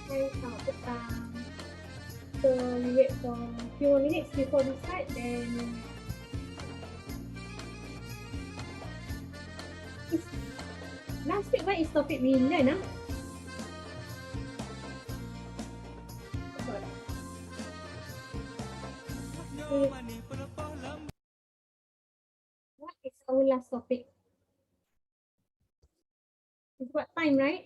Hi, petang. So we wait for a few more minutes before we start. Then last week what is topic we learn? What is our last topic? It's what time, right?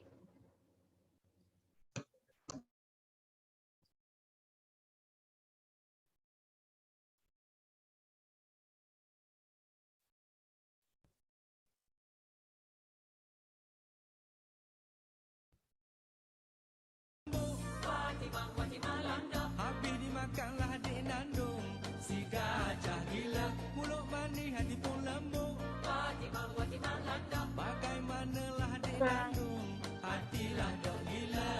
Habis dimakanlah adik nandung. Si gajah gila, mulut manis hati pun lembut. Fatimah landak, bagaimanalah adik nandung, hatilah dok gila.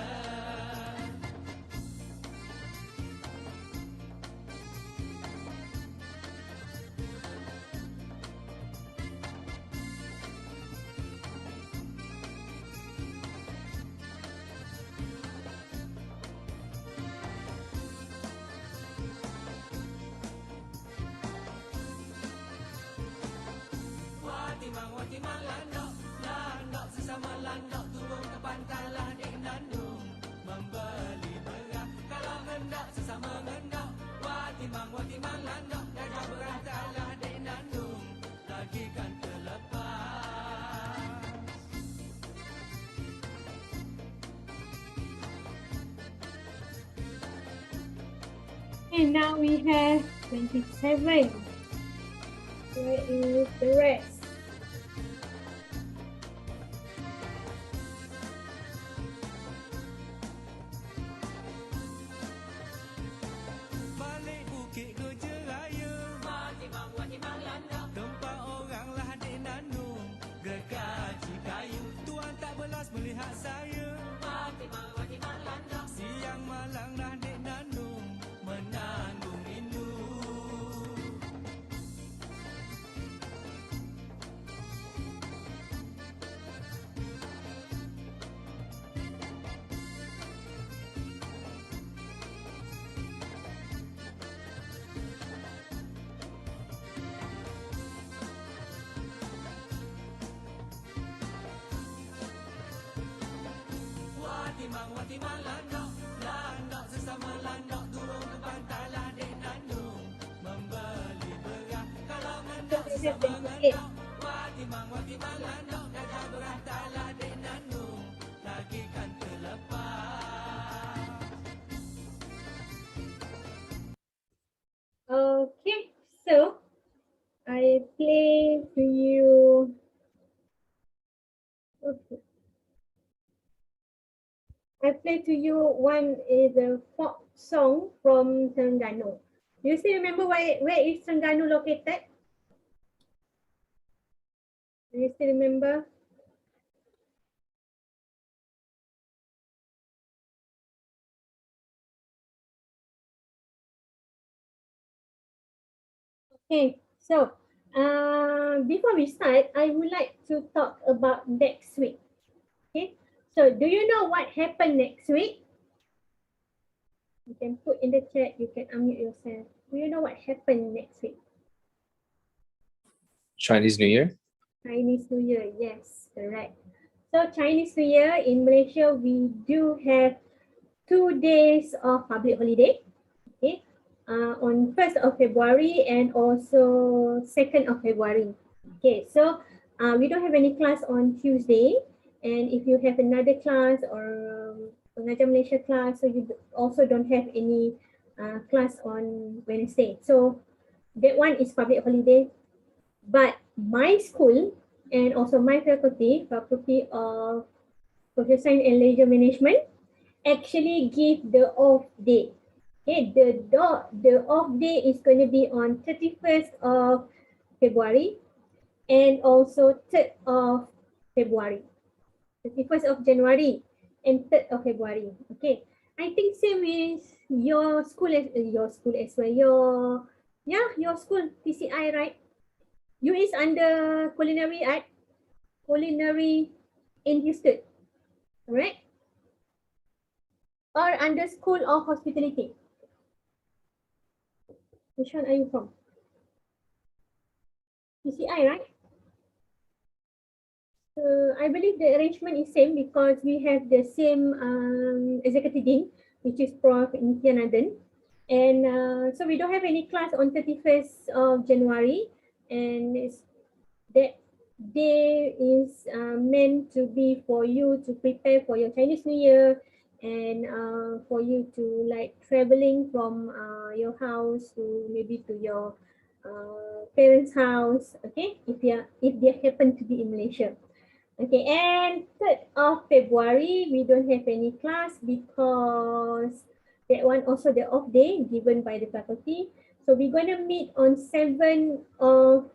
Fatimah landak, landak sesama landak, turun ke pantailah adik nandung, membeli beras kalau hendak sesama hendak. Fatimah landak, gajah berantailah adik nandung, lagi kan terlepas. And now we have 27. Where is the rest? Balik bukit kerja raya, Fatimah landak, tempat oranglah adik nandung, gergaji kayu, tuan tak belas melihat saya. Fatimah landak, siang malam dah adik nandung, menanggung rindu. Fatimah landak, landak sesama landak, turun ke pantailah adik nandung, membeli beras kalau hendak sesama landak. Fatimah landak, gajah berantailah adik nandung, lagi kan terlepas. Okay, so I play to you. Okay. I play to you one is a folk song from Terengganu. Do you still remember where is Terengganu located? Do you still remember? Okay, so before we start, I would like to talk about next week. Okay, so do you know what happened next week? You can put in the chat, you can unmute yourself. Do you know what happened next week? Chinese New Year? Chinese New Year, yes, correct. So Chinese New Year in Malaysia, we do have 2 days of public holiday. Okay, on 1st of February and also 2nd of February. Okay, so we don't have any class on Tuesday, and if you have another class or Pengajar Malaysia class, so you also don't have any class on Wednesday. So that one is public holiday. But my school and also my faculty of Social Science and Leisure Management, actually give the off day. Okay, the off day is going to be on 31st of February and also 3rd of February. 31st of January and 3rd of February. Okay, I think same with your school as well. Your school TCI, right? You is under culinary art, culinary institute, correct? or under School of Hospitality? Which one are you from? PCI, right? I believe the arrangement is same because we have the same executive dean, which is Prof. Nityanandan. And so we don't have any class on 31st of January. And that day is meant to be for you to prepare for your Chinese New Year and for you to like traveling from your house to maybe to your parents' house, okay, if they happen to be in Malaysia. Okay, and 3rd of February, we don't have any class because that one also the off day given by the faculty. So we're going to meet on 7th of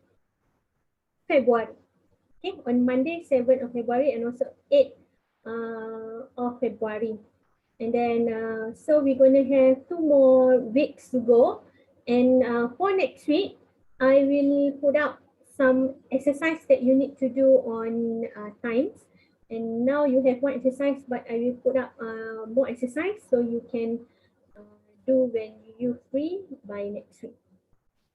February. Okay, on Monday, 7th of February and also 8th of February. And then, so we're going to have 2 more weeks to go. And for next week, I will put out some exercise that you need to do on times. And now you have one exercise, but I will put up more exercise so you can do when you're free by next week.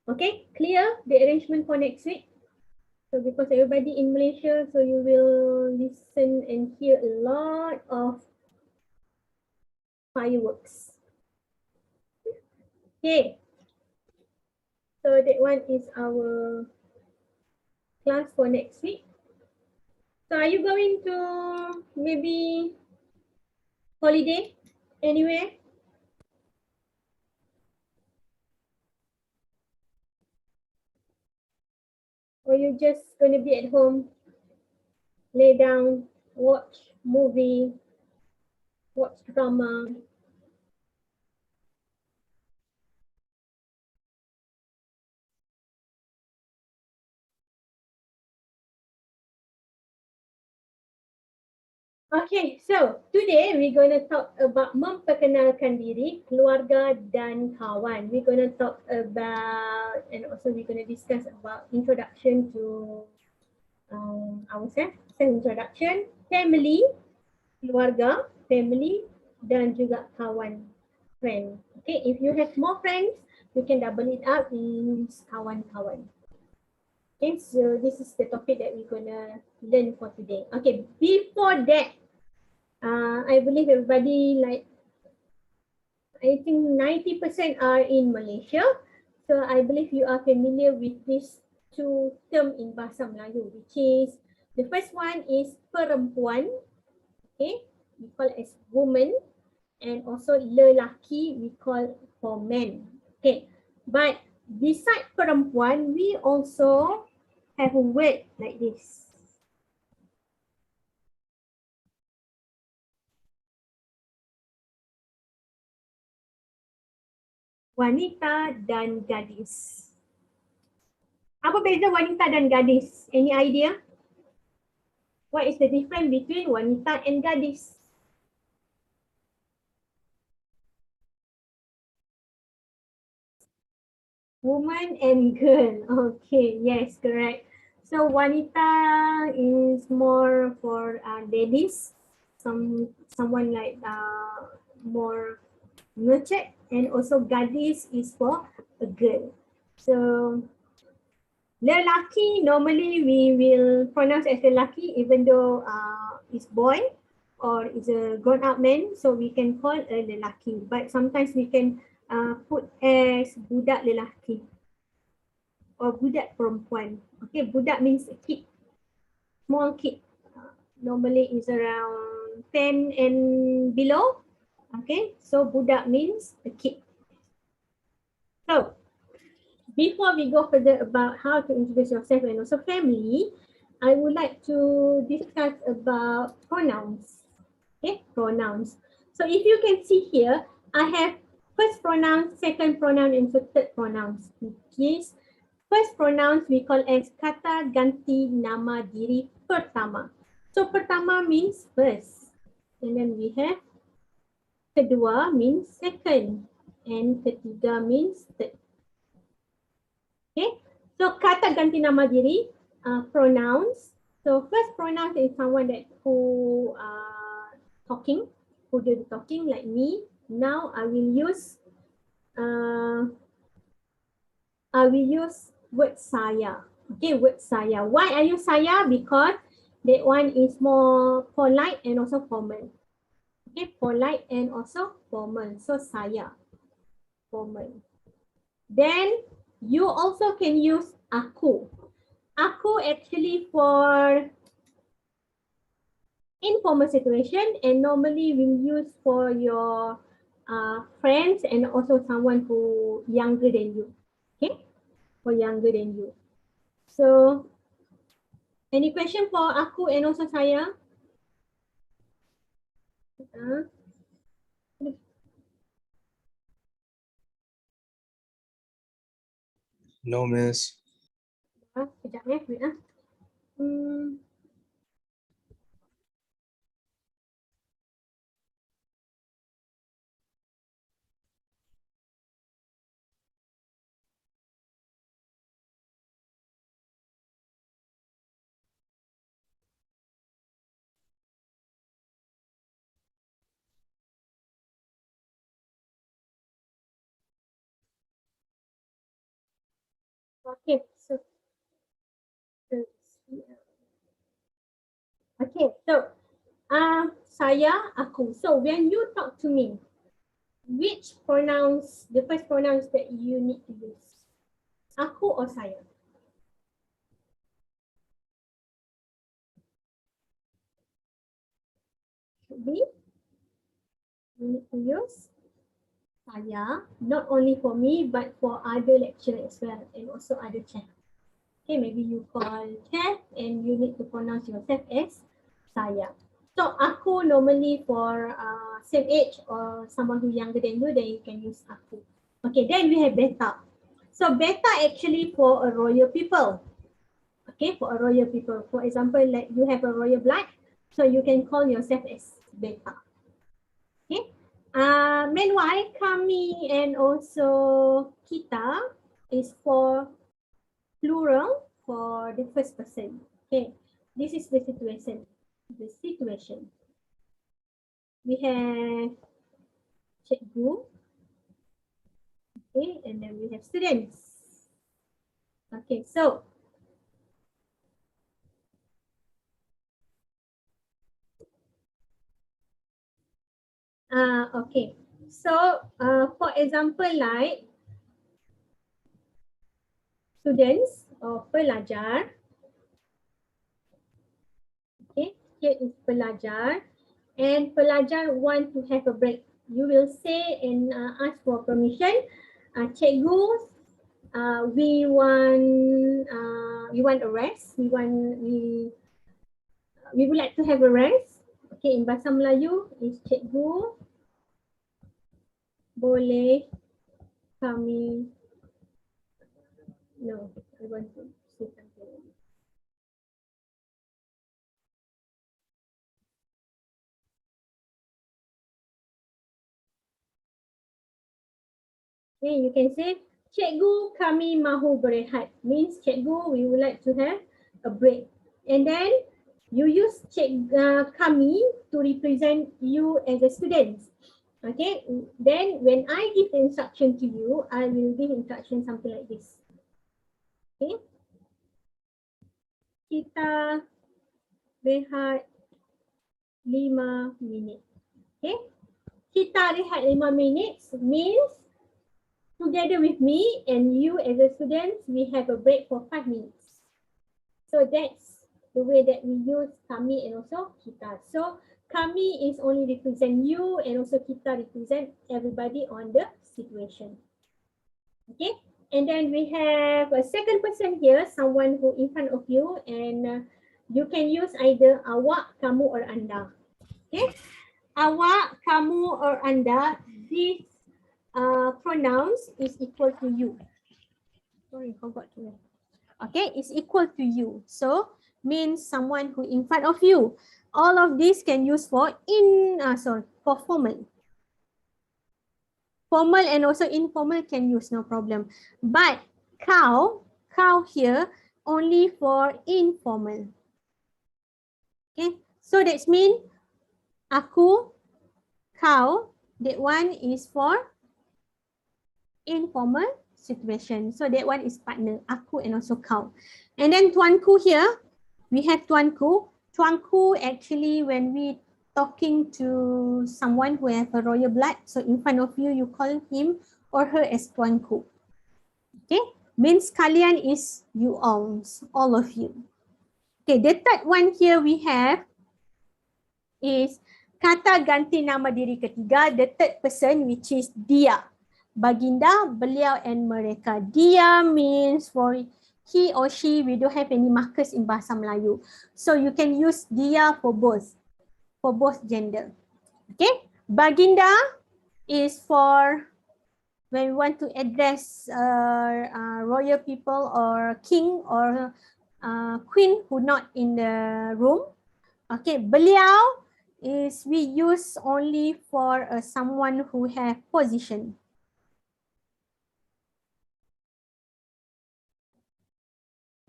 Okay, clear the arrangement for next week? So because everybody in Malaysia, so you will listen and hear a lot of fireworks. Okay. So that one is our class for next week. So are you going to maybe holiday anywhere? Or you just going to be at home, lay down, watch movie, watch drama? Okay, so today we're going to talk about memperkenalkan diri, keluarga dan kawan. We're going to talk about, and also we're going to discuss about introduction to ourselves, self-introduction, family, keluarga, family, dan juga kawan, friend. Okay, if you have more friends, you can double it up in kawan-kawan. Okay, so this is the topic that we're gonna learn for today. Okay, before that, I believe everybody like, I think 90% are in Malaysia. So I believe you are familiar with these two terms in Bahasa Melayu, which is, the first one is perempuan, okay, we call as woman, and also lelaki we call for men. Okay, but beside perempuan, we also have a word like this. Wanita dan gadis. Apa beza wanita dan gadis? Any idea? What is the difference between wanita and gadis? Woman and girl. Okay, yes, correct. So wanita is more for ladies, someone like more nurtured, and also gadis is for a girl. So lelaki normally we will pronounce as lelaki even though it's boy or is a grown-up man, so we can call a lelaki. But sometimes we can put as budak lelaki or budak perempuan. Okay, budak means a kid, small kid. Normally is around 10 and below. Okay, so budak means a kid. So before we go further about how to introduce yourself and also family, I would like to discuss about pronouns. Okay, pronouns. So if you can see here, I have first pronoun, second pronoun, and third pronouns. Yes. First pronouns we call as kata ganti nama diri pertama. So pertama means first. And then we have kedua means second. And ketiga means third. Okay. So kata ganti nama diri, pronouns. So first pronoun is someone that who talking. who do the talking like me. Now I will use word saya. Okay, word saya. Why I use saya? Because that one is more polite and also formal. Okay, polite and also formal. So saya, formal. Then you also can use aku. Aku actually for informal situation, and normally we'll use for your friends and also someone who younger than you. Okay, for younger than you. So, any question for aku and also saya? No, miss. Sekejap ya, wait ah. Okay, so saya, aku. So when you talk to me, which pronouns, the first pronouns that you need to use? Aku or saya? Should be, you need to use saya, not only for me, but for other lecturer as well, and also other chef. Okay, maybe you call chef and you need to pronounce yourself as saya. So aku normally for same age or someone who younger than you, then you can use aku. Okay, then we have beta. So beta actually for a royal people. Okay, for a royal people. For example, like you have a royal blood, so you can call yourself as beta. Okay. Meanwhile, kami and also kita is for plural for the first person. Okay, this is the situation. The situation. We have cikgu. Okay, and then we have students. Okay, so okay. So for example, like students or pelajar. Okay, here is pelajar, and pelajar want to have a break. You will say and ask for permission. Cikgu, we want a rest. We would like to have a rest. Okay, in bahasa Melayu is cikgu boleh kami, no, I want to say something. Okay, you can say cikgu kami mahu berehat, means cikgu we would like to have a break. And then you use kami to represent you as a student. Okay, then when I give the instruction to you, I will give instruction something like this. Okay, kita rehat 5 minit. Okay, kita rehat 5 minit means together with me and you as a student, we have a break for 5 minutes. So that's the way that we use kami and also kita. So kami is only represent you and also kita represent everybody on the situation. Okay, and then we have a second person here, someone who in front of you, and you can use either awak, kamu or anda. Okay, awak, kamu or anda, these pronouns is equal to you. Sorry, forgot to. Okay, it's equal to you. So means someone who in front of you. All of this can use for for formal. Formal and also informal can use, no problem. But cow here only for informal. Okay, so that's mean aku, Kau, that one is for informal situation. So that one is partner, aku and also kau. And then tuanku here, we have tuanku. Tuanku actually when we talking to someone who have a royal blood, so in front of you, you call him or her as tuanku. Okay, means kalian is you all of you. Okay, the third one here we have is kata ganti nama diri ketiga, the third person which is dia. Baginda, beliau and mereka. Dia means for he or she, we don't have any markers in bahasa Melayu. So you can use dia for both gender. Okay, baginda is for when we want to address royal people or king or queen who not in the room. Okay, beliau is we use only for someone who have position.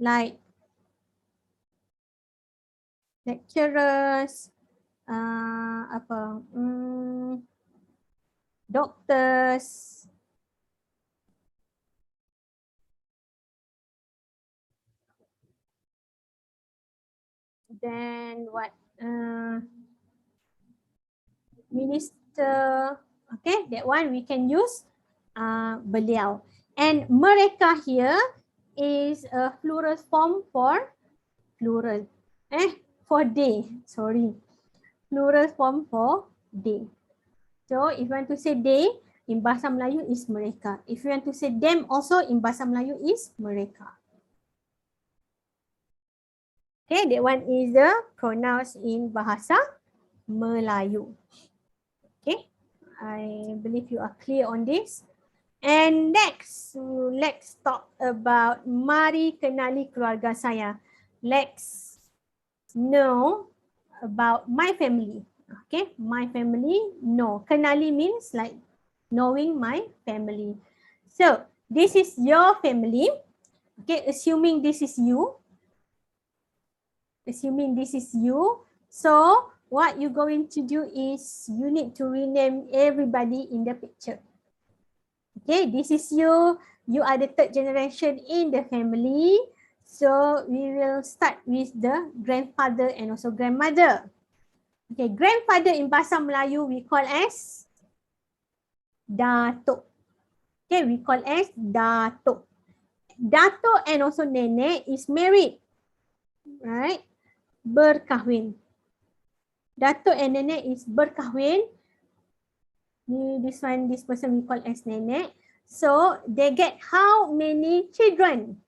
Like lecturers, doctors, then what? Minister. Okay, that one we can use beliau. And mereka here is a plural form for plural. For they. Sorry. Plural form for they. So if you want to say they, in bahasa Melayu is mereka. If you want to say them also in bahasa Melayu is mereka. Okay, that one is the pronouns in bahasa Melayu. Okay, I believe you are clear on this. And next, let's talk about mari kenali keluarga saya. Let's know about my family. Okay, my family, no. Kenali means like knowing my family. So, this is your family. Okay, assuming this is you. Assuming this is you. So, what you're going to do is you need to rename everybody in the picture. Okay, this is you. You are the third generation in the family. So, we will start with the grandfather and also grandmother. Okay, grandfather in bahasa Melayu we call as datuk. Okay, we call as datuk. Datuk and also nenek is married. Right? Berkahwin. Datuk and nenek is berkahwin. This person we call as nenek. So, they get how many children?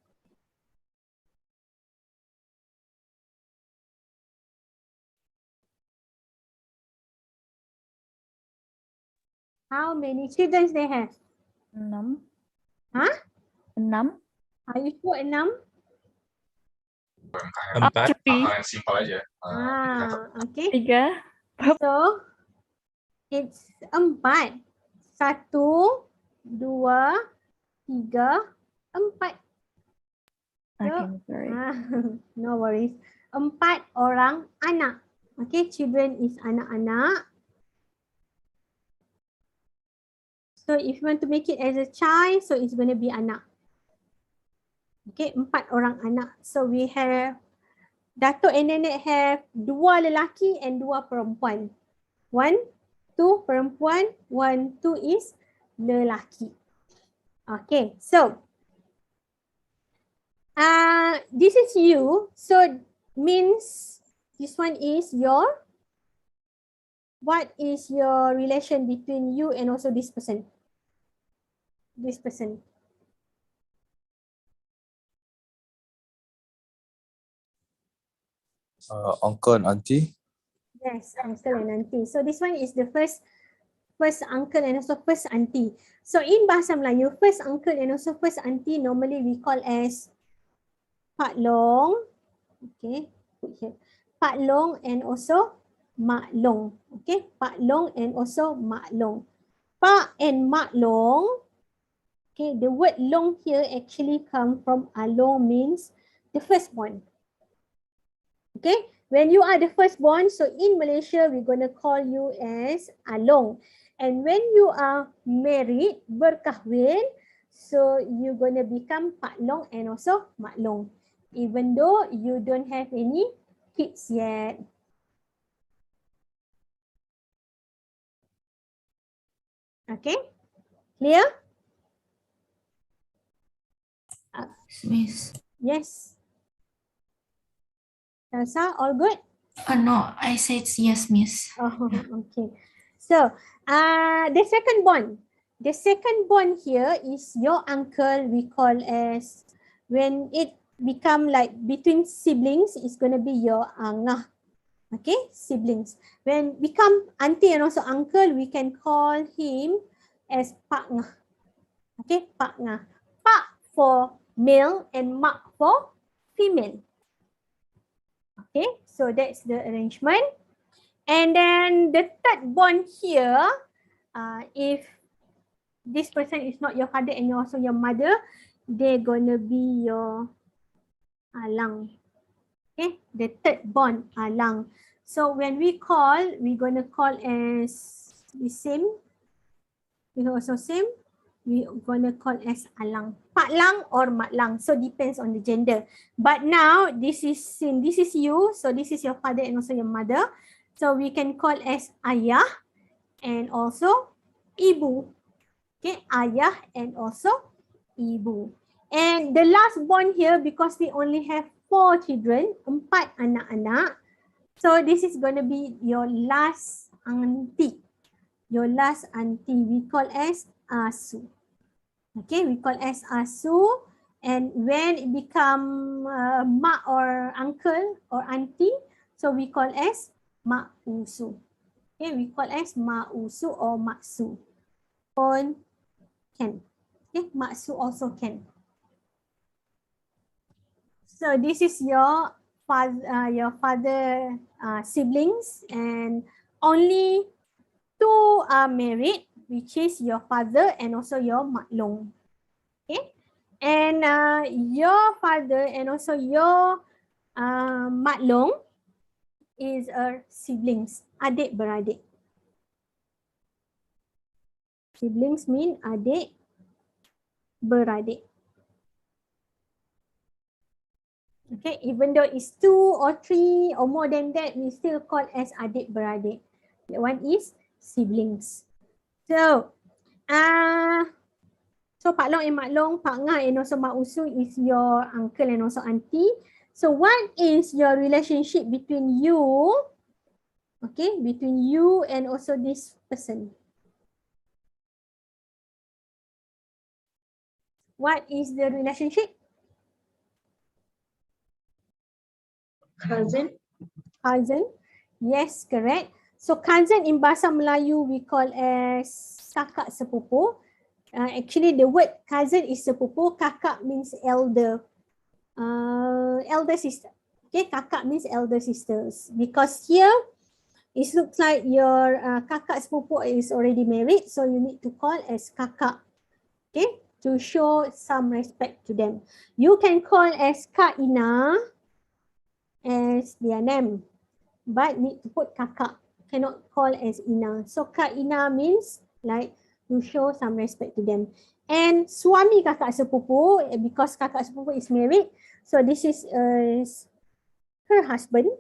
How many children they have? 6. Huh? 6. Are you sure 6? 4. Simpel aja. Okay. 3. So, it's 4. 1, 2, 3, 4. Okay, sorry. No worries. 4 orang anak. Okay, children is anak-anak. So if you want to make it as a child, so it's going to be anak. Okay, 4 orang anak. So we have, datuk and nenek have 2 lelaki and 2 perempuan. 1, 2 perempuan, 1, 2 is lelaki. Okay, so this is you. So means this one is your, what is your relation between you and also this person? This person. Uncle and auntie. Yes, uncle and auntie. So this one is the first uncle and also first auntie. So in bahasa Melayu, first uncle and also first auntie normally we call as Pak Long. Okay, put here. Pak Long and also Mak Long. Okay, Pak Long and also Mak Long. Pak and Mak Long. Okay, the word long here actually come from along, means the first one. Okay, When you are the firstborn, so in Malaysia, we're going to call you as Along. And when you are married, berkahwin, so you're going to become Pak Long and also Mak Long, even though you don't have any kids yet. Okay, clear? Miss. Yes. Elsa, all good? No, I said yes, Miss. Oh, okay. So, the second born. The second born here is your uncle. We call as, when it become like between siblings, it's going to be your angah. Okay, siblings. When become auntie and also uncle, we can call him as Pak Ngah. Okay, Pak Ngah. Pak for male and Mak for female. Okay, so that's the arrangement. And then the third born here, if this person is not your father and also your mother, they're gonna be your alang. Okay, the third born alang. So when we call, we're gonna call as the same. We also same. We're gonna call as alang, Pak Lang or Mak Lang. So depends on the gender. But now this is you. So this is your father and also your mother. So we can call as ayah and also ibu. Okay, ayah and also ibu. And the last born here, because we only have 4 children, 4 anak-anak. So this is going to be your last auntie. Your last auntie we call as asu. Okay, we call as asu. And when it become mak or uncle or auntie, so we call as mak usu. Okay, we call as mak usu or maksu. Pun can. Okay, maksu also can. So this is your father siblings, and only 2 are married, which is your father and also your mak long. Okay, and your father and also your mak long is siblings, adik beradik. Siblings mean adik beradik. Okay, even though it's 2 or 3 or more than that, we still call as adik beradik. That one is siblings. So, Pak Long and Mak Long, Pak Ngah and also Mak Usu is your uncle and also auntie. So what is your relationship between you, okay, between you and also this person? What is the relationship? Cousin. Cousin. Yes, correct. So cousin in bahasa Melayu we call as kakak sepupu. Actually the word cousin is sepupu, kakak means elder. Elder sister. Okay, kakak means elder sisters. Because here it looks like your kakak sepupu is already married, so you need to call as kakak. Okay, to show some respect to them. You can call as Kak Ina as their name, but need to put kakak. Cannot call as Ina. So Kak Ina means like to show some respect to them. And suami kakak sepupu, because kakak sepupu is married, so this is her husband.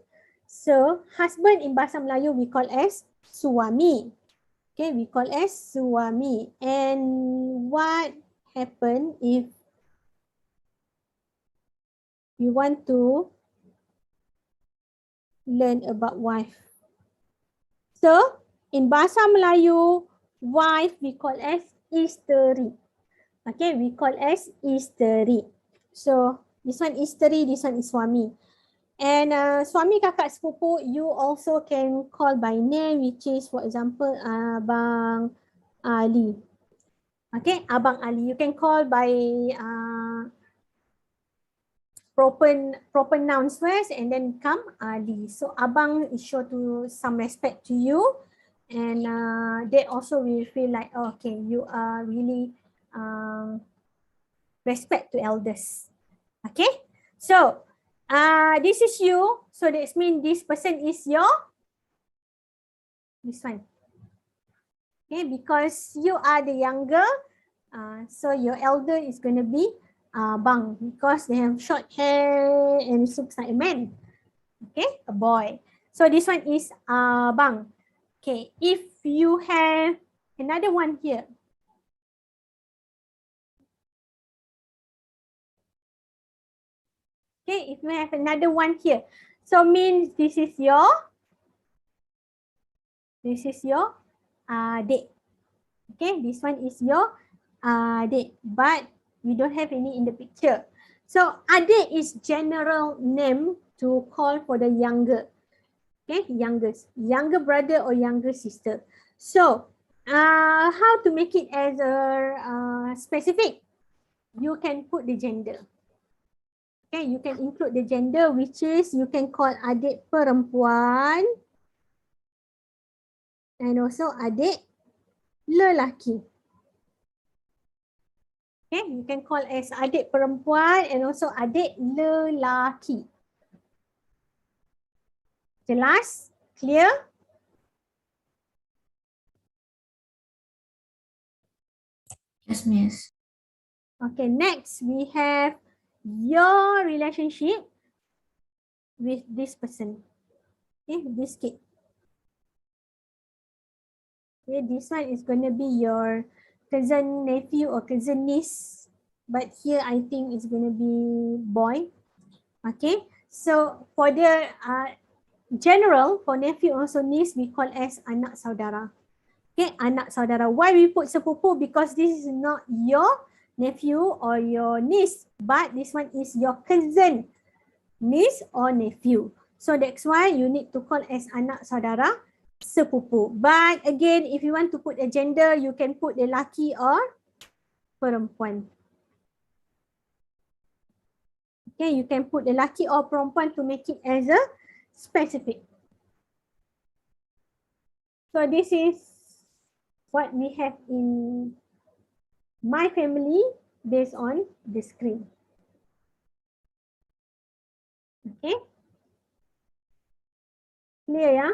So husband in bahasa Melayu we call as suami. Okay, we call as suami. And what happen if you want to learn about wife? So in bahasa Melayu, wife we call as isteri. Okay, we call as isteri. So this one isteri, this one is suami. And suami kakak sepupu, you also can call by name, which is for example Abang Ali. Okay, Abang Ali. You can call by proper nouns first and then come Ali. So Abang is show to some respect to you, and they also will feel like, oh, okay, you are really respect to elders. Okay, so this is you. So that means this person is this one. Okay, because you are the younger, so your elder is going to be bang, because they have short hair and it looks like a man. Okay, a boy. So this one is bang. Okay, if you have another one here. Okay, if you have another one here. So means this is your date. Okay, this one is your date, but we don't have any in the picture. So adik is general name to call for the younger. Okay, youngest, younger brother or younger sister. So how to make it as a specific? You can put the gender. Okay, you can include the gender, which is you can call adik perempuan and also adik lelaki. Okay, you can call as adik perempuan and also adik lelaki. Jelas? Clear? Yes, Miss. Okay, next we have your relationship with this person. Okay, this kid. Okay, this one is going to be your cousin nephew or cousin niece. But here I think it's going to be boy. Okay, so for the general, for nephew also niece, we call as anak saudara. Okay, anak saudara. Why we put sepupu? Because this is not your nephew or your niece, but this one is your cousin, niece or nephew. So that's why you need to call as anak saudara sepupu. But again, if you want to put a gender, you can put the laki or perempuan. Okay, you can put the laki or perempuan to make it as a specific. So this is what we have in my family based on the screen. Okay. Clear, yeah?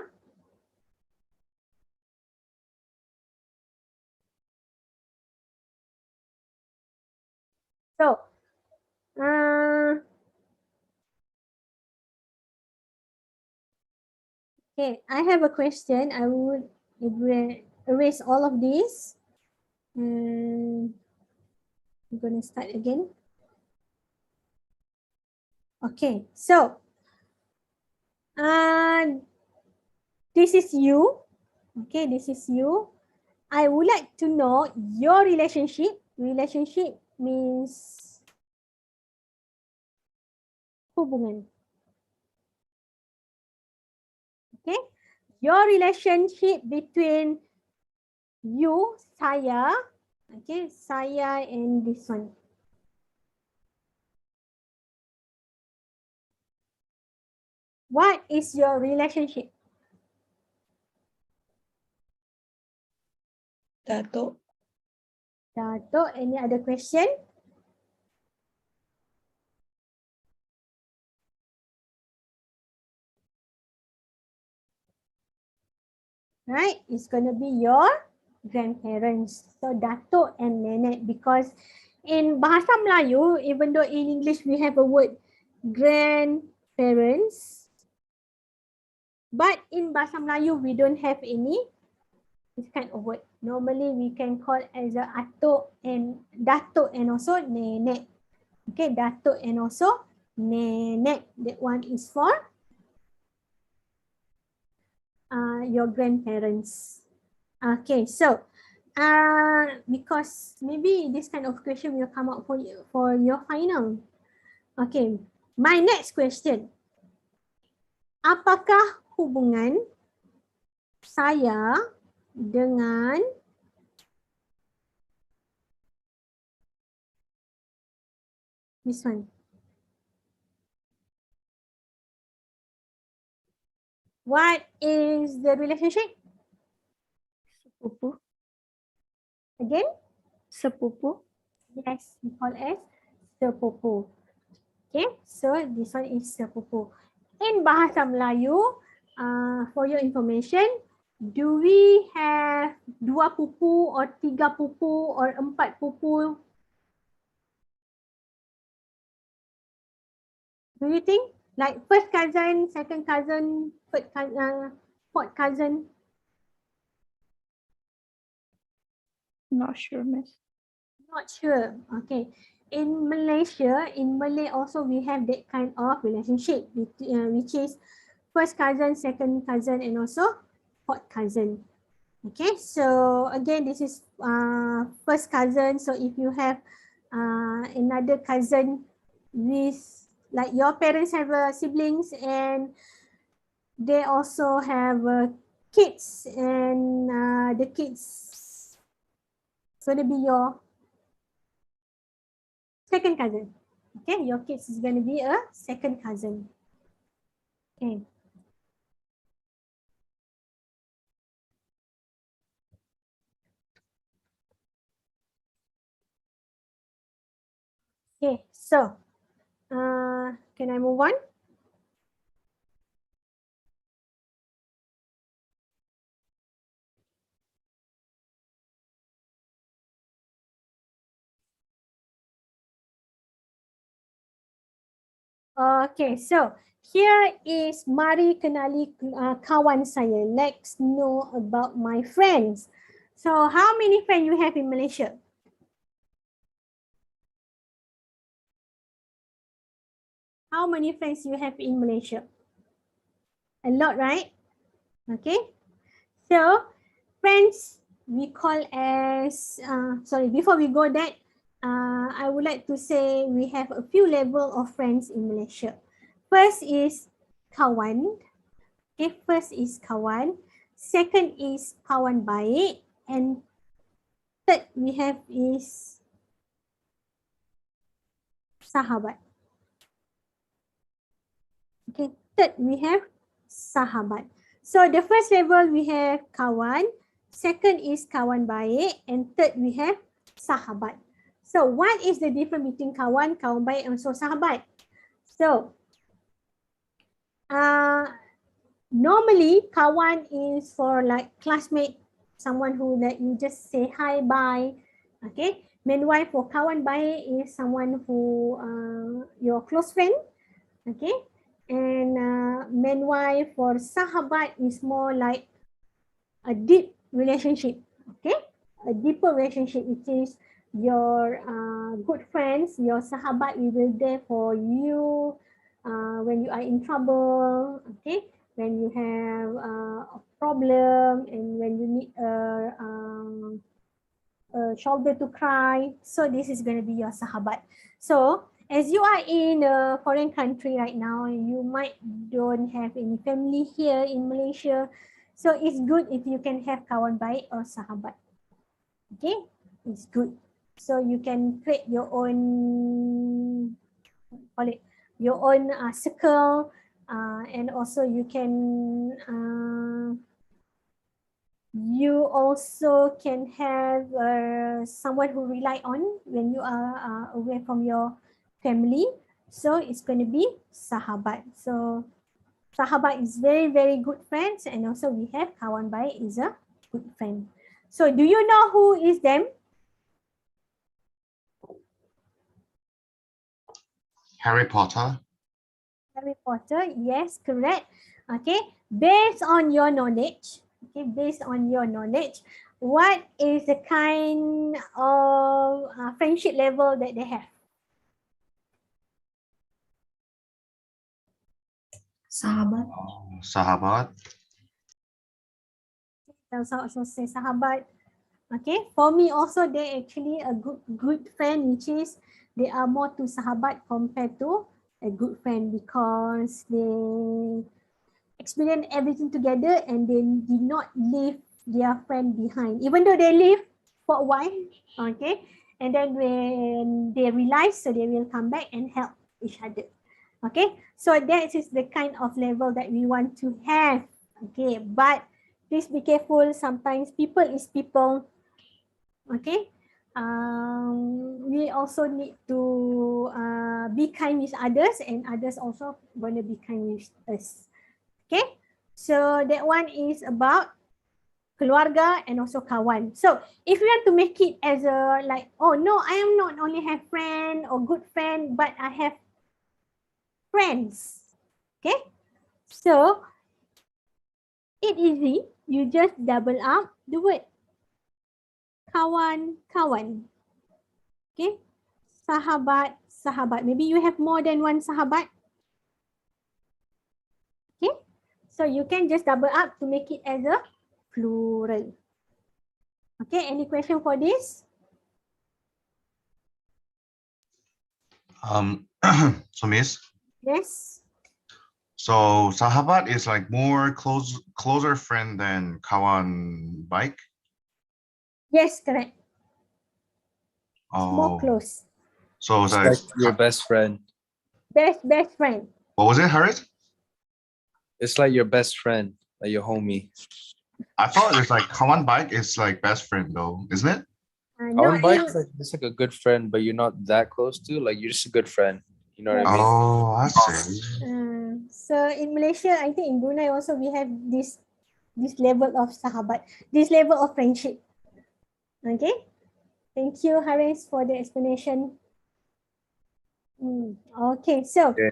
So, okay, I have a question. I would erase all of these. And I'm going to start again. Okay, so this is you. Okay, this is you. I would like to know your relationship. Relationship means hubungan. Okay, your relationship between you, saya, okay, saya and this one. What is your relationship? Dato. Dato, any other question? Right, it's going to be your grandparents. So Dato and Nenek, because in Bahasa Melayu, even though in English we have a word grandparents, but in Bahasa Melayu we don't have any this kind of word. Normally we can call as a atuk and Dato and also Nenek. Okay, Dato and also Nenek. That one is for your grandparents. Okay, so because maybe this kind of question will come up for you for your final. Okay, my next question. Apakah hubungan saya dengan this one? What is the relationship? Sepupu. Again? Sepupu. Yes, we call as sepupu. Okay, so this one is sepupu. In bahasa Melayu, for your information, do we have 2 pupu or 3 pupu or 4 pupu? Do you think like first cousin, second cousin, fourth cousin? Not sure, Miss. Not sure. Okay. In Malaysia, in Malay also we have that kind of relationship which is first cousin, second cousin, and also fourth cousin. Okay, so again, this is first cousin. So if you have another cousin with, like your parents have siblings and they also have kids, and the kids going to be your second cousin. Okay, your kids is going to be a second cousin. Okay. Okay, so can I move on? Okay, so here is mari kenali kawan saya. Let's know about my friends. So how many friends you have in Malaysia? How many friends you have in Malaysia? A lot, right? Okay. So friends we call as sorry, before we go that, I would like to say we have a few level of friends in Malaysia. First is kawan. Okay, first is kawan. Second is kawan baik. And third we have is sahabat. Okay, third we have sahabat. So the first level we have kawan. Second is kawan baik. And third we have sahabat. So what is the difference between kawan, kawan baik, and also sahabat? So normally kawan is for like classmate, someone who like you just say hi, bye. Okay. Meanwhile for kawan baik is someone who your close friend. Okay. And meanwhile for sahabat is more like a deep relationship. Okay. A deeper relationship, which is your good friends, your sahabat will be there for you when you are in trouble. Okay. When you have a problem and when you need a shoulder to cry. So this is going to be your sahabat. So as you are in a foreign country right now, you might don't have any family here in Malaysia. So it's good if you can have kawan baik or sahabat. Okay, it's good. So you can create your own, call it your own circle, and also you can have someone who rely on when you are away from your family. So it's going to be sahabat. So sahabat is very, very good friends, and also we have kawan baik is a good friend. So do you know who is them? Harry Potter. Harry Potter, yes, correct. Okay, based on your knowledge, what is the kind of friendship level that they have? Sahabat. Sahabat. So say sahabat. Okay, for me also they actually a good friend, which is they are more to sahabat compared to a good friend because they experience everything together and they did not leave their friend behind, even though they leave for a while. Okay, and then when they realize, so they will come back and help each other. Okay, so that is the kind of level that we want to have. Okay, but please be careful, sometimes people is people. Okay, We also need to be kind with others, and others also gonna be kind with us. Okay, so that one is about keluarga and also kawan. So if we want to make it as a like, oh no, I am not only have friend or good friend, but I have friends. Okay, so it easy. You just double up the word kawan, kawan. Okay, sahabat, sahabat. Maybe you have more than one sahabat. Okay, so you can just double up to make it as a plural. Okay, any question for this? So Miss, Yes. so sahabat is like more closer friend than kawan bike. Yes, correct. It's more Oh, close. so It's it's like like, your best friend. Best friend. what was it, Harriet? It's like your best friend, like your homie. I thought it's like kawan bike is like best friend though, isn't it? No, On bike, it's like a good friend, but you're not that close to. Like you're just a good friend. You know what I mean? Oh, I see. so in Malaysia, I think in Brunei also we have this level of sahabat, this level of friendship. Okay. Thank you, Haris, for the explanation. Okay, so Okay.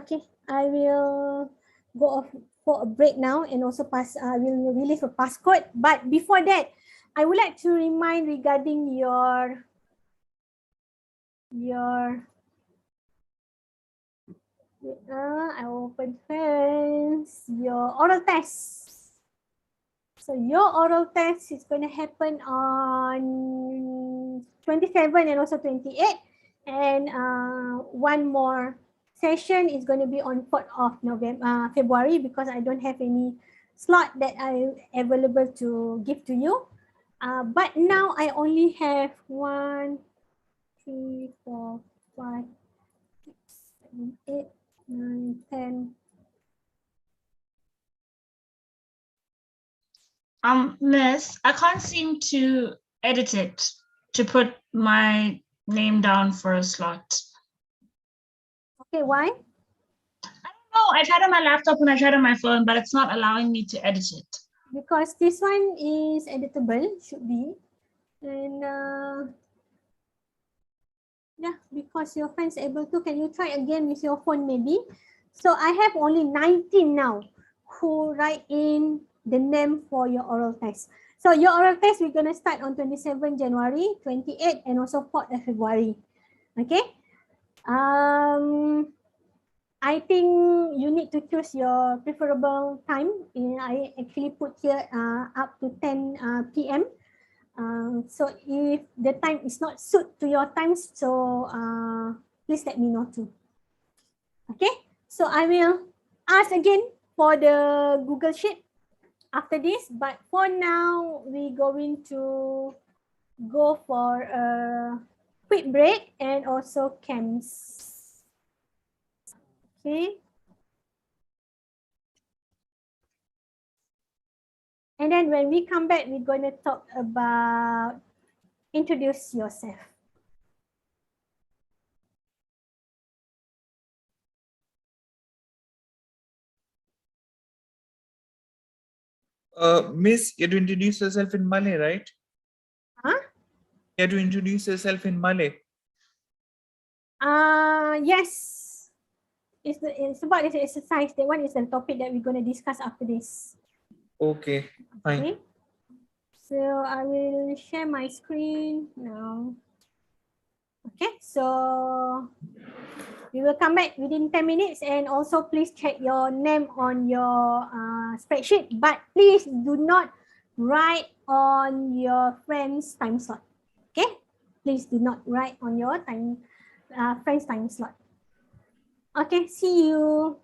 okay, I will go off for a break now and also I will release a passcode. But before that, I would like to remind regarding your I open first your oral test. So your oral test is going to happen on 27 and also 28. And one more session is going to be on 4th of February, because I don't have any slot that I available to give to you. But now I only have 1, 3, 4, 5, 6, 7, 8, 9, 10. Miss, I can't seem to edit it to put my name down for a slot. Okay, why? No, I tried on my laptop and I tried on my phone, but it's not allowing me to edit it. Because this one is editable, should be. And yeah, because your friend's able to, can you try again with your phone maybe? So I have only 19 now who write in the name for your oral test. So your oral test, we're going to start on 27 January, 28, and also 4th of February. Okay. I think you need to choose your preferable time. I actually put here up to 10 p.m. So if the time is not suit to your times, so please let me know too. Okay, so I will ask again for the Google Sheet after this, but for now, we're going to go for a quick break and also camps. Okay. And then when we come back, we're going to talk about introduce yourself. Miss, you have to introduce yourself in Malay, right? Huh? You have to introduce yourself in Malay. Yes. It's about this exercise. That one is the topic that we're going to discuss after this. Okay, fine. Okay. So I will share my screen now. Okay, so we will come back within 10 minutes, and also please check your name on your spreadsheet, but please do not write on your friend's time slot. Okay, please do not write on your friend's time slot. Okay, see you.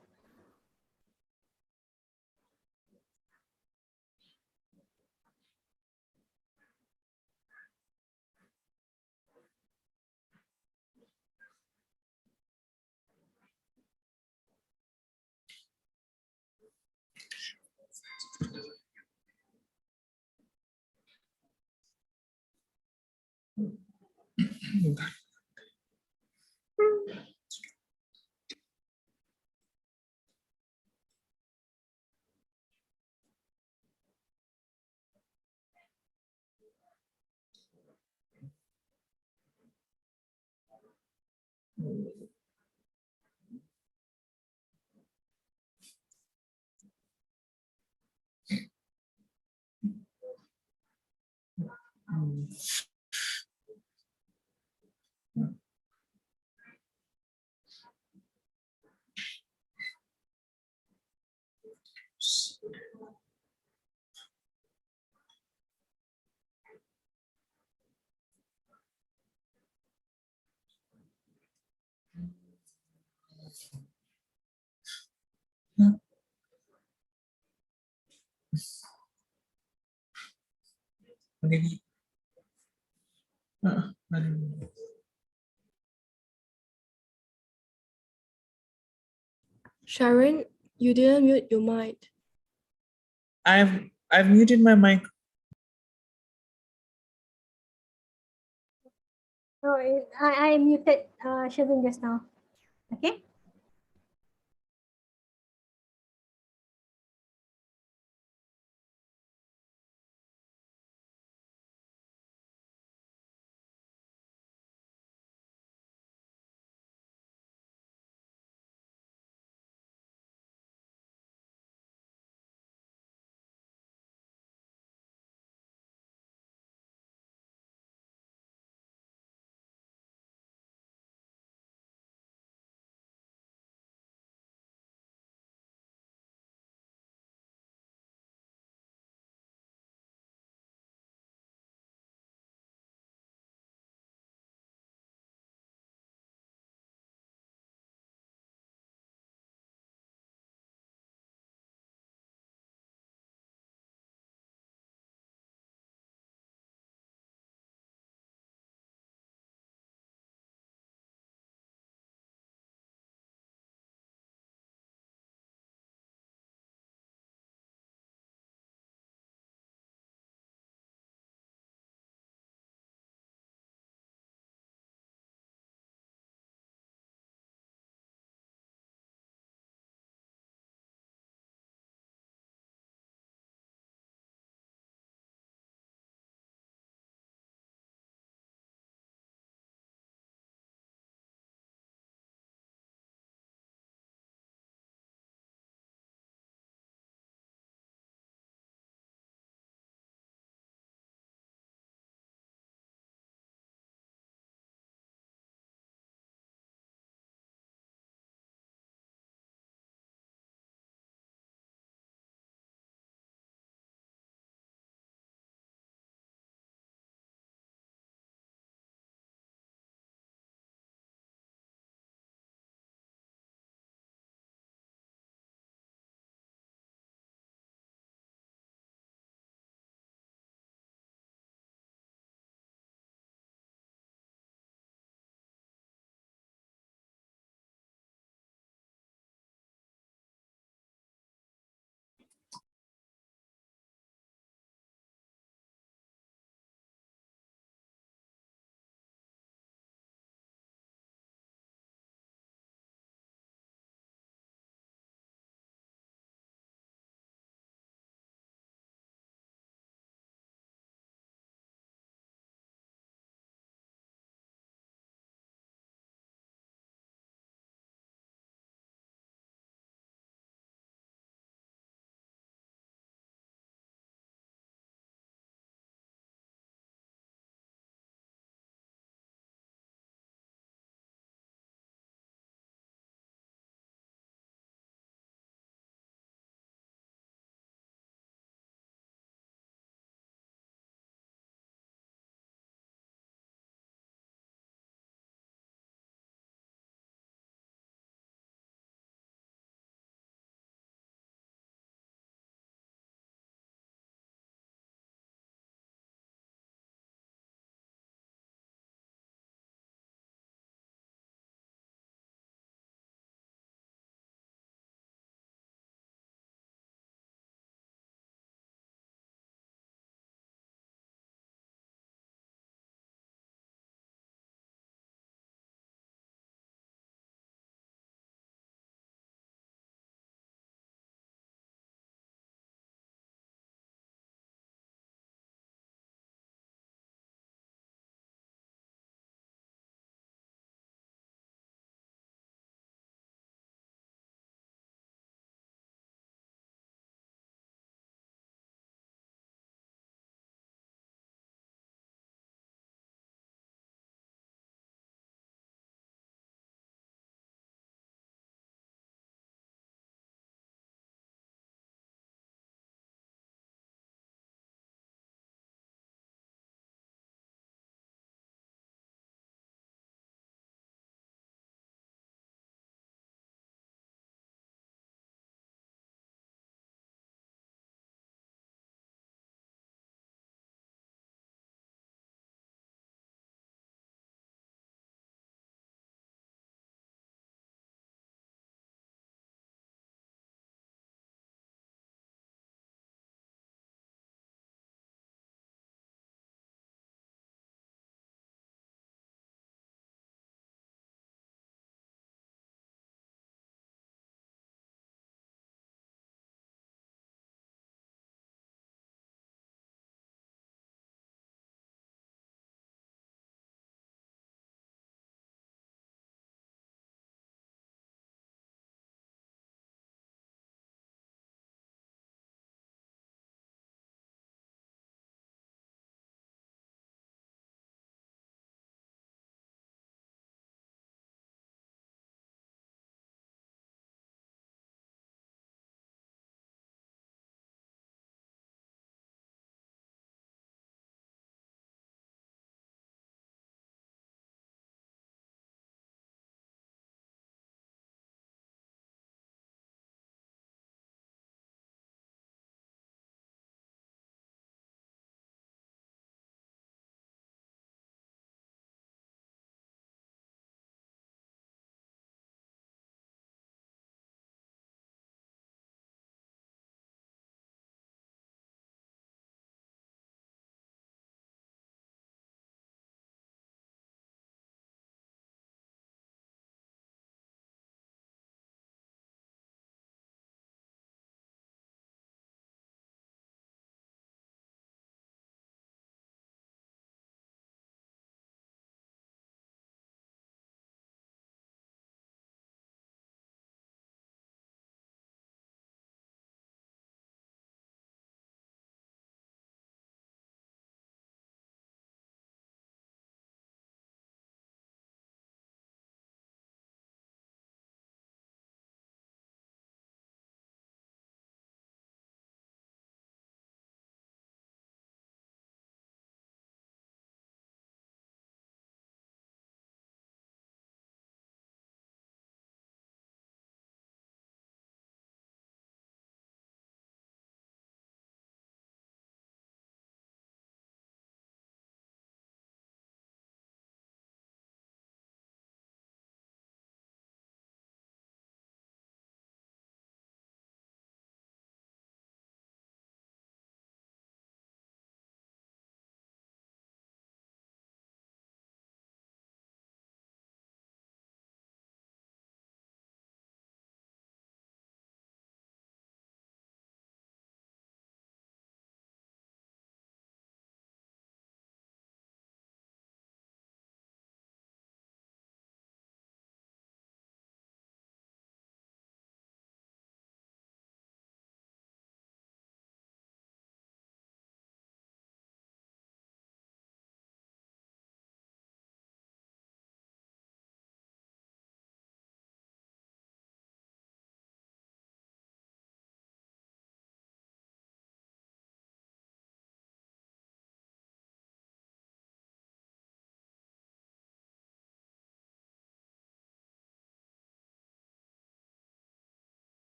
Maybe. Sharon, you didn't mute your mic. I've muted my mic. So I muted Sherwin just now. Okay.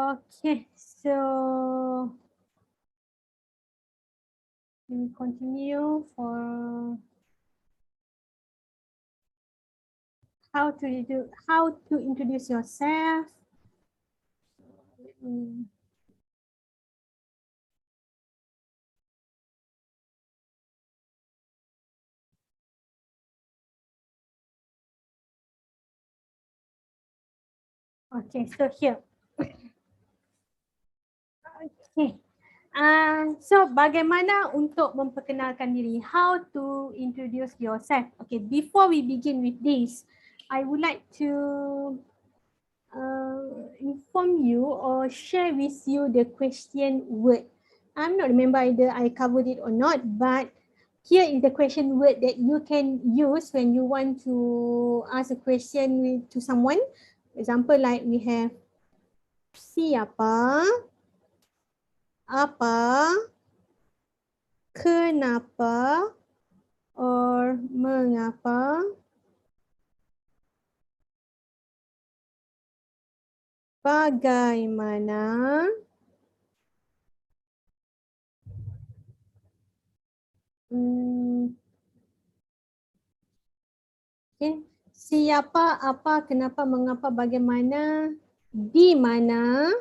Okay, so we continue for how to introduce yourself. Okay, so here. Okay. So bagaimana untuk memperkenalkan diri? How to introduce yourself? Okay, before we begin with this, I would like to inform you or share with you the question word. I'm not remember either I covered it or not, but here is the question word that you can use when you want to ask a question to someone. For example, like we have siapa, apa, kenapa, or mengapa, bagaimana, okay. Siapa, apa, kenapa, mengapa, bagaimana, di mana,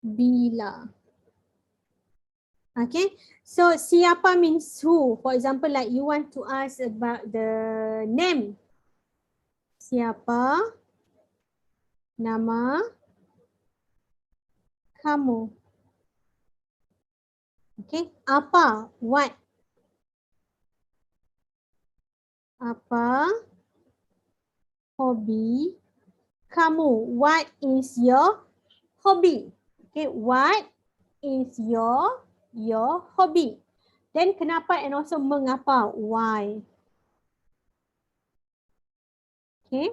bila. Okay, so siapa means who. For example, like you want to ask about the name. Siapa, nama, kamu. Okay, apa, what. Apa, hobi, kamu. What is your hobby? Okay, what is your hobby? Then kenapa and also mengapa? Why? Okay.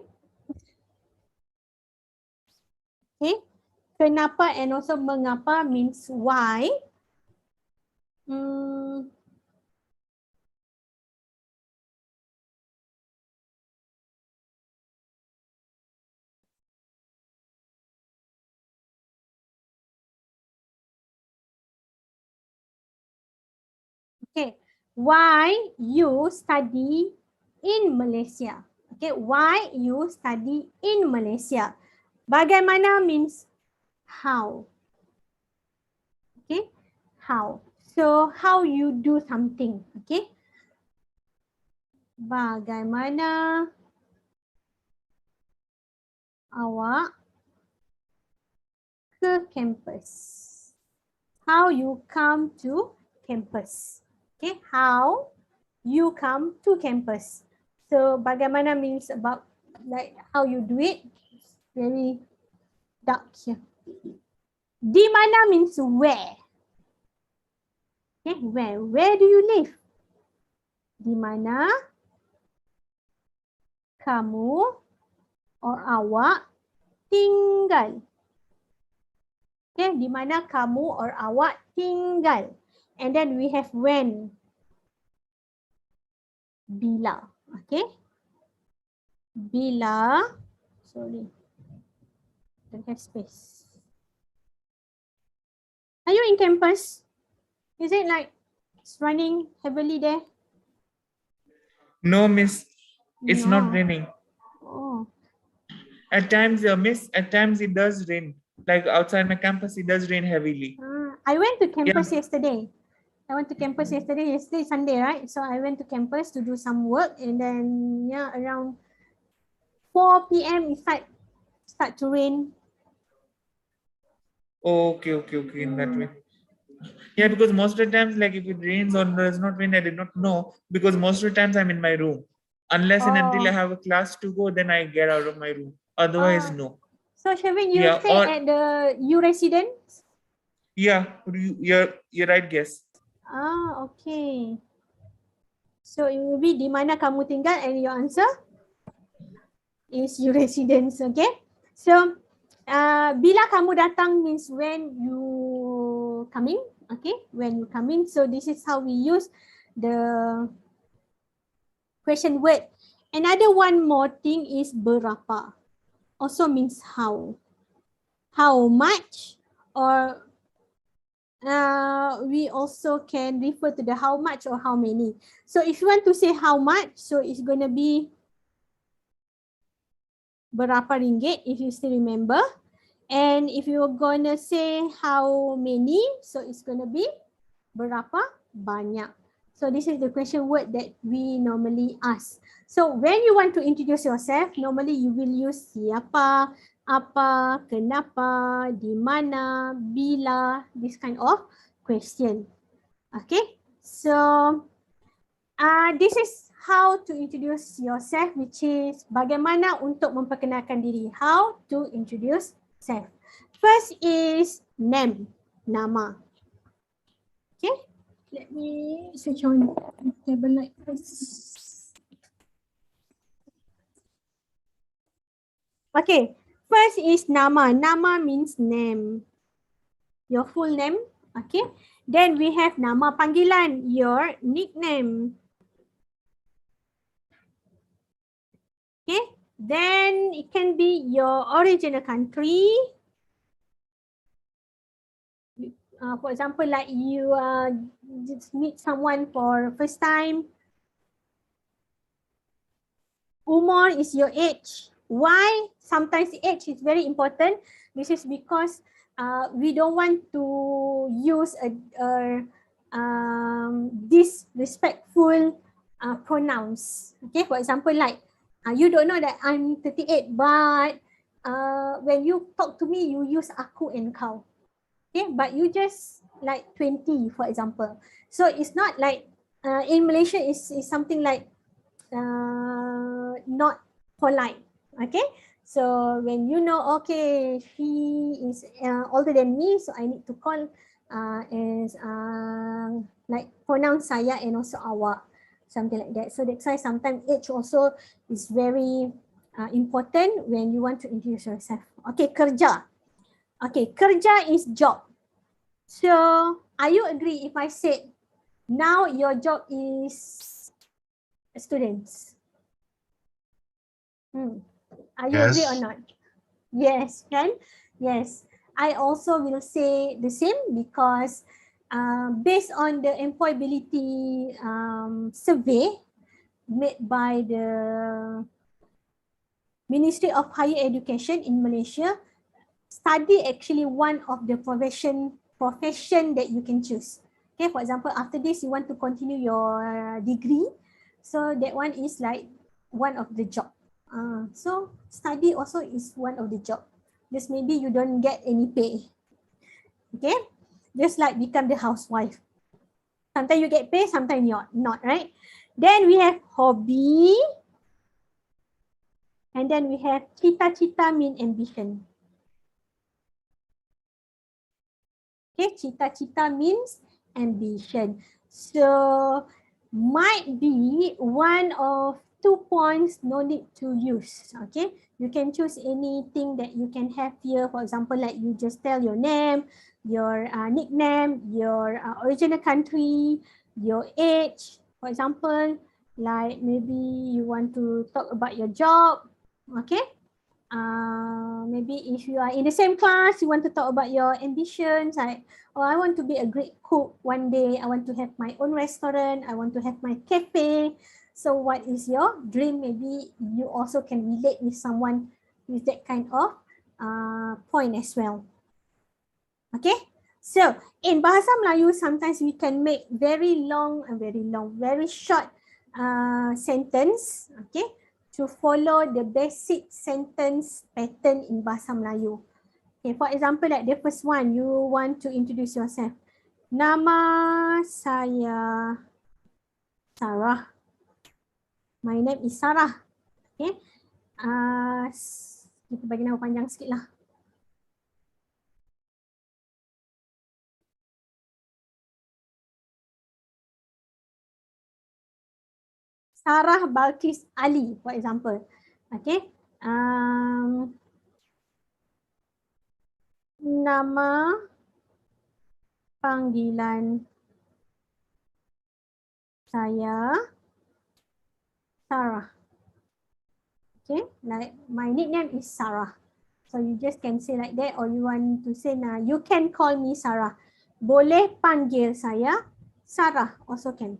Okay. Kenapa and also mengapa means why. Okay, why you study in Malaysia? Okay, why you study in Malaysia? Bagaimana means how. Okay, how. So how you do something. Okay. Bagaimana awak ke kampus? How you come to campus. Okay, how you come to campus. So bagaimana means about like how you do it. Very dark here. Di mana means where. Okay, where? Where do you live? Di mana kamu or awak tinggal. Okay, di mana kamu or awak tinggal. And then we have when. Bila. Okay. Bila. Sorry. Don't have space. Are you in campus? Is it like it's running heavily there? No, miss. It's No. not raining. Oh. At times, miss, at times it does rain. Like outside my campus, it does rain heavily. I went to campus yesterday. I went to campus yesterday. Yesterday Sunday, right? So I went to campus to do some work, and then yeah, around 4 p.m. it start to rain. Okay, in that way. Yeah, because most of the times, like if it rains or does not rain, I did not know, because most of the times I'm in my room. Unless and until I have a class to go, then I get out of my room. Otherwise, no. So Sherwin, you Yeah, stay at the U residence? Yeah, you're right, guess. Okay. So it will be di mana kamu tinggal, and your answer is your residence. Okay. So bila kamu datang means when you coming. Okay, when you coming. So this is how we use the question word. Another one more thing is berapa. also means how. How much, or we also can refer to the how much or how many. So if you want to say how much, so it's going to be berapa ringgit if you still remember. And if you're going to say how many, so it's going to be berapa banyak. So this is the question word that we normally ask. So when you want to introduce yourself, normally you will use siapa, apa, kenapa, di mana, bila, this kind of question. Okay, so this is how to introduce yourself, which is bagaimana untuk memperkenalkan diri. How to introduce self. First is name, nama. Okay, let me switch on the table light first. Okay, first is nama. Nama means name, your full name. Okay, then we have nama panggilan, your nickname. Okay, then it can be your original country. For example, like you just meet someone for first time. Umur is your age. Why? Sometimes age is very important. This is because we don't want to use a disrespectful pronouns. Okay, for example, like you don't know that I'm 38, but when you talk to me, you use aku and kau. Okay, but you just like 20, for example. So it's not like in Malaysia is something like not polite. Okay, so when you know, okay, he is older than me, so I need to call as like pronoun saya and also awak, something like that. So that's why sometimes age also is very important when you want to introduce yourself. Okay, kerja. Okay, kerja is job. So are you agree if I said now your job is students? Are you agree or Yes. not? Yes, kan? Yes. I also will say the same because based on the employability survey made by the Ministry of Higher Education in Malaysia, study actually one of the profession that you can choose. Okay, for example, after this you want to continue your degree, so that one is like one of the job. So study also is one of the job. Just maybe you don't get any pay. Okay, just like become the housewife. Sometimes you get pay, sometimes you're not, right? Then we have hobby. And then we have cita-cita mean ambition. Okay, cita-cita means ambition. So might be one of 2 points no need to use. Okay, you can choose anything that you can have here. For example, like you just tell your name, your nickname, your original country, your age. For example, like maybe you want to talk about your job. Okay, maybe if you are in the same class, you want to talk about your ambitions, like, oh, I want to be a great cook one day, I want to have my own restaurant, I want to have my cafe. So what is your dream? Maybe you also can relate with someone with that kind of point as well. Okay, so in Bahasa Melayu, sometimes we can make very short sentence, okay, to follow the basic sentence pattern in Bahasa Melayu. Okay, for example, like the first one, you want to introduce yourself. Nama saya Sarah. My name is Sarah. Okay, kita bagi nama panjang sikit lah. Sarah Balkis Ali, for example. Okay. Nama panggilan saya Sarah. Okay, like my nickname is Sarah. So you just can say like that, or you want to say, nah, you can call me Sarah. Boleh panggil saya Sarah also can.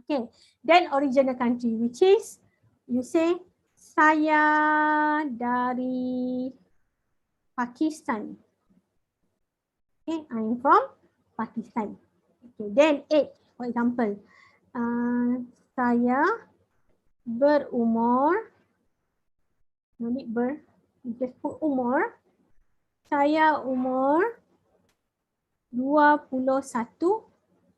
Okay, then original country, which is you say saya dari Pakistan. Okay, I'm from Pakistan. Okay, then age, for example, saya berumur, no need ber, just put umur. Saya umur 21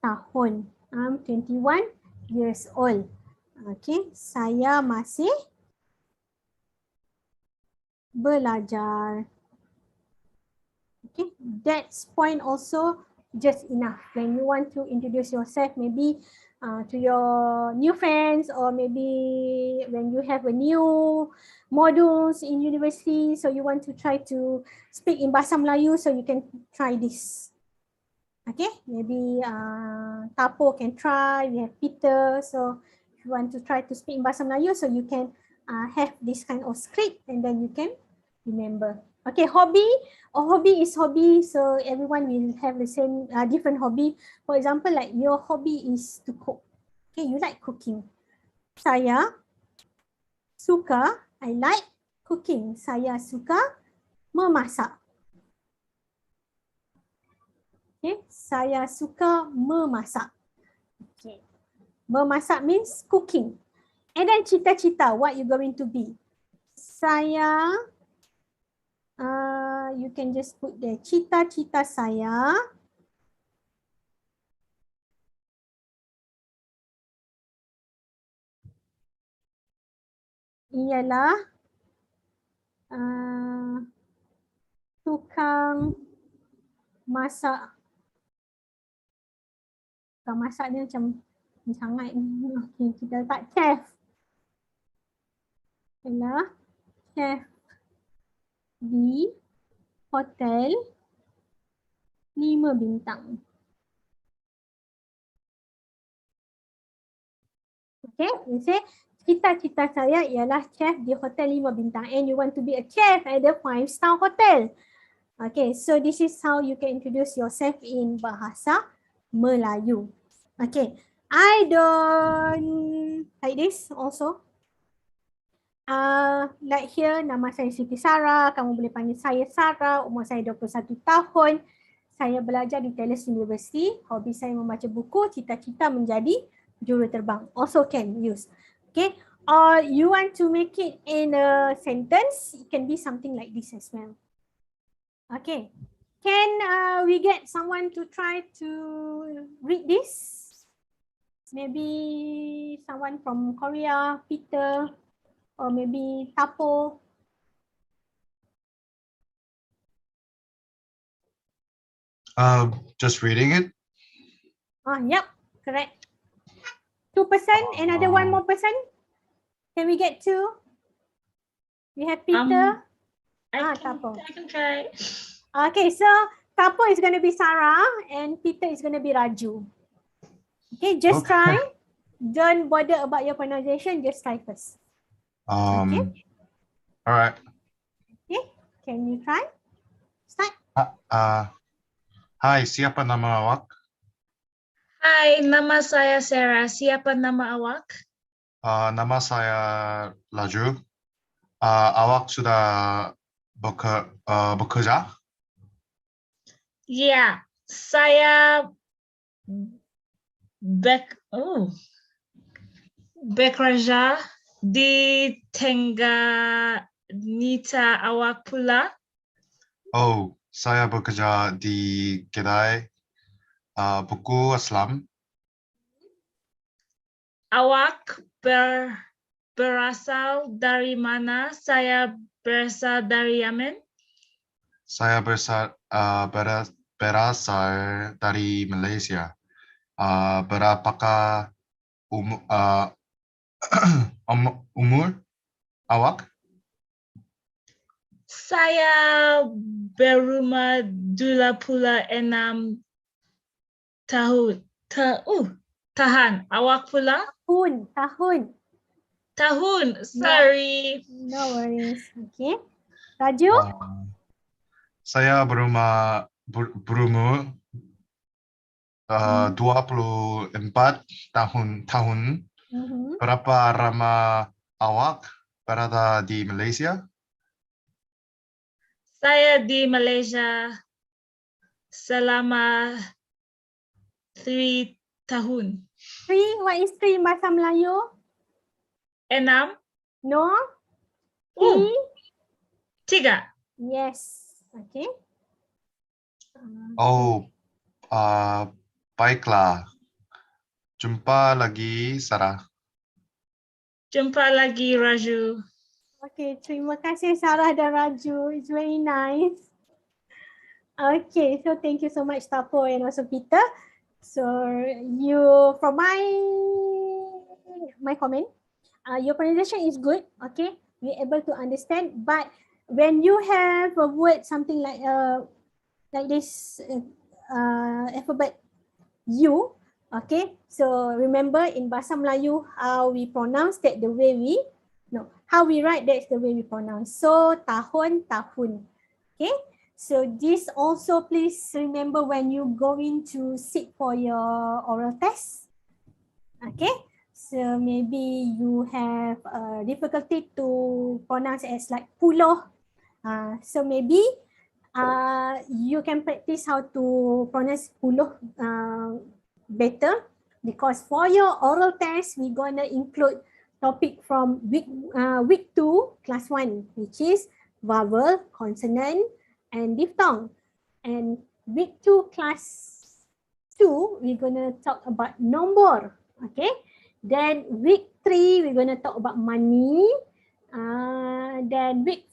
tahun. I'm 21 years old. Okay, saya masih belajar. Okay, that's point also just enough. When you want to introduce yourself, maybe to your new friends, or maybe when you have a new modules in university, so you want to try to speak in Bahasa Melayu, so you can try this. Okay, maybe Tapo can try, we have Peter, so if you want to try to speak in Bahasa Melayu, so you can have this kind of script and then you can remember. Okay, hobby, hobby is hobby, so everyone will have the same different hobby. For example, like your hobby is to cook. Okay, you like cooking. Saya suka, I like cooking. Saya suka memasak. Okay, saya suka memasak. Okay, memasak means cooking. And then cita-cita, what you going to be? Saya, you can just put there, cita-cita saya ialah tukang masak. Tukang masak ni macam sangat. Okay, kita letak chef. Ialah chef di hotel 5 bintang. Okay, you say cita-cita saya ialah chef di hotel 5 bintang, and you want to be a chef at the 5-star hotel. Okay, so this is how you can introduce yourself in Bahasa Melayu. Okay, I don't like this also. Like here, nama saya Siti Sarah, kamu boleh panggil saya Sarah, umur saya 21 tahun. Saya belajar di Taylor University, hobi saya membaca buku, cita-cita menjadi juruterbang. Also can use. Okay, or you want to make it in a sentence, it can be something like this as well. Okay, can we get someone to try to read this? Maybe someone from Korea, Peter, or maybe Tapo. Just reading it. Yep, correct. 2%, another one more person. Can we get 2? We have Peter. Tapo. I can try. Okay, so Tapo is going to be Sarah and Peter is going to be Raju. Okay, just try. Don't bother about your pronunciation, just try first. Okay. All right. Okay, can you try? Start. Hi, siapa nama awak? Hai, nama saya Sarah. Siapa nama awak? Nama saya Laju. Awak sudah bekerja? Ya, saya bekerja di Tengah awak pula. Oh, saya bekerja di kedai buku Islam. Awak berasal dari mana? Saya berasal dari Yemen. Saya berasal dari Malaysia. Berapakah umur awak? Saya berumur 26 Tahan. Awak pula? Tahun. Tahun. Sorry. No worries. Okay. Raju? Saya berumur 24 tahun. Berapa lama awak berada di Malaysia? Saya di Malaysia selama 3 tahun. 3, what is 3 in bahasa Melayu? 6. No? Oh, 3? 3. Yes. Okay. Oh, baiklah. Jumpa lagi, Sarah. Jumpa lagi, Raju. Okay, terima kasih Sarah dan Raju. It's very nice. Okay, so thank you so much Tapo and also Peter. So you, from my comment, your pronunciation is good. Okay, we're able to understand. But when you have a word something like this alphabet U, okay. So remember in bahasa Melayu how we pronounce that the way we how we write, that's the way we pronounce. So tahun, tahun. Okay. So this also please remember when you going to sit for your oral test. Okay. So maybe you have difficulty to pronounce as like puloh. So maybe you can practice how to pronounce puloh better, because for your oral test we're gonna include topic from week 2 class 1, which is vowel, consonant and diphthong. And week 2 class 2 we're gonna talk about nombor. Okay, then week 3 we're gonna talk about money. Then week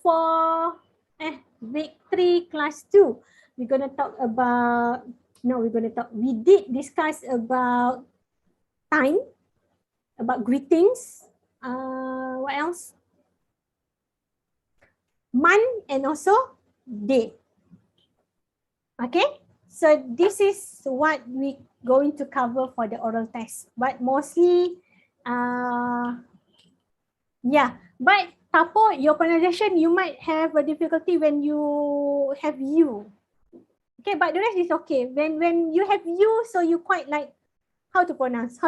3 class 2 we're gonna talk about we did discuss about time, about greetings. What else? Month and also day. Okay, so this is what we going to cover for the oral test. But mostly, but Tapo, your pronunciation, you might have a difficulty when you have you. Okay, but the rest is okay. When you have you, so you quite like how to pronounce.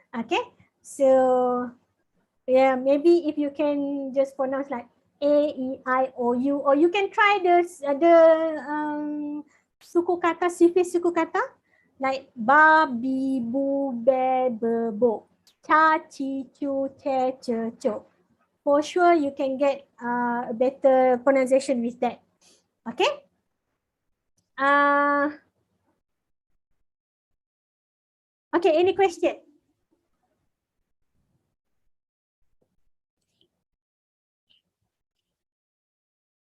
Okay, so yeah, maybe if you can just pronounce like A, E, I, O, U, or you can try the suku kata, suffix suku kata, like ba, bi, bu, be, be, bo, cha, chi, chu, che, che, cho. For sure, you can get a better pronunciation with that. Okay. Okay, any question?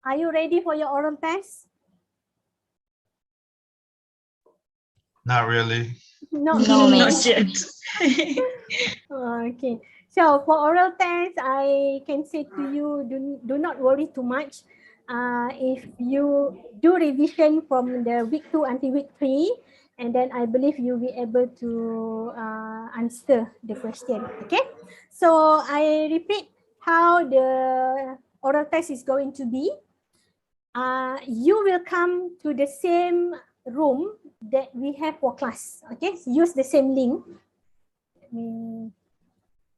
Are you ready for your oral test? Not really. No, Not yet. Okay. So for oral test, I can say to you, do not worry too much. If you do revision from the week 2 until week 3, and then I believe you'll be able to answer the question. Okay. So I repeat how the oral test is going to be. You will come to the same room that we have for class. Okay, use the same link.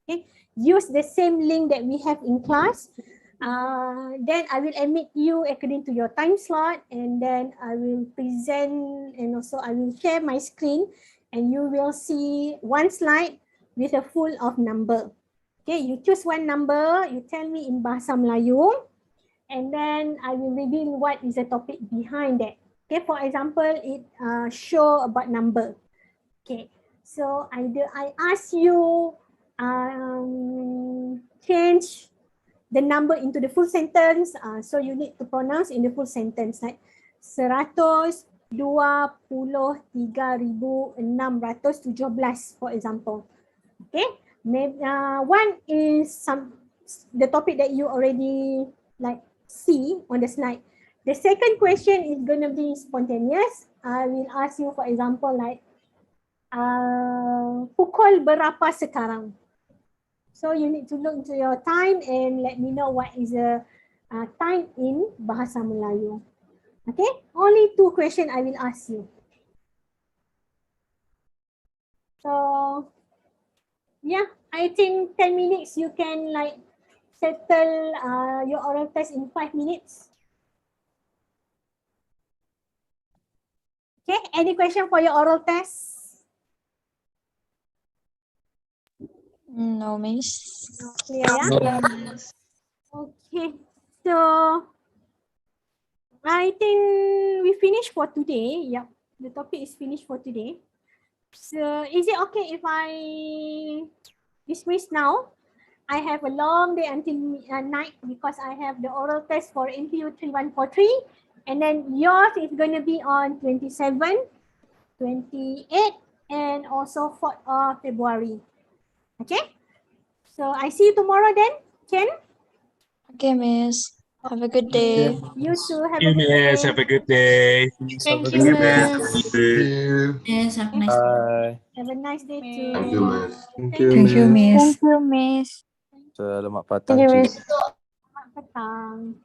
Okay, use the same link that we have in class. Then I will admit you according to your time slot, and then I will present, and also I will share my screen, and you will see one slide with a full of number. Okay, you choose one number, you tell me in Bahasa Melayu, and then I will reveal what is the topic behind that. Okay, for example, it show about number. Okay, so I ask you change the number into the full sentence. So you need to pronounce in the full sentence, like 123,617, for example. Okay, maybe one is the topic that you already like see on the slide. The second question is going to be spontaneous. I will ask you, for example, like pukul berapa sekarang? So you need to look into your time and let me know what is the time in bahasa Melayu. Okay, only 2 questions I will ask you. So yeah, I think 10 minutes you can like settle your oral test in 5 minutes. Okay, any question for your oral test? No, Miss. Clear, yeah? Okay, so I think we finished for today. Yep, the topic is finished for today. So is it okay if I dismiss now? I have a long day until night because I have the oral test for MPU2143, and then yours is going to be on 27, 28, and also 4th of February. Okay? So I see you tomorrow then, Ken? Okay, Miss. Have a good day. You too. Have a You good miss. day. Have a good day. Thank Have a you, good day. Miss. Thank you. Yes, have a nice Bye. Have a nice day day. Thank too. you, Miss. Thank Thank you, Miss. Thank you, Miss. Selamat petang, Cik. Selamat petang.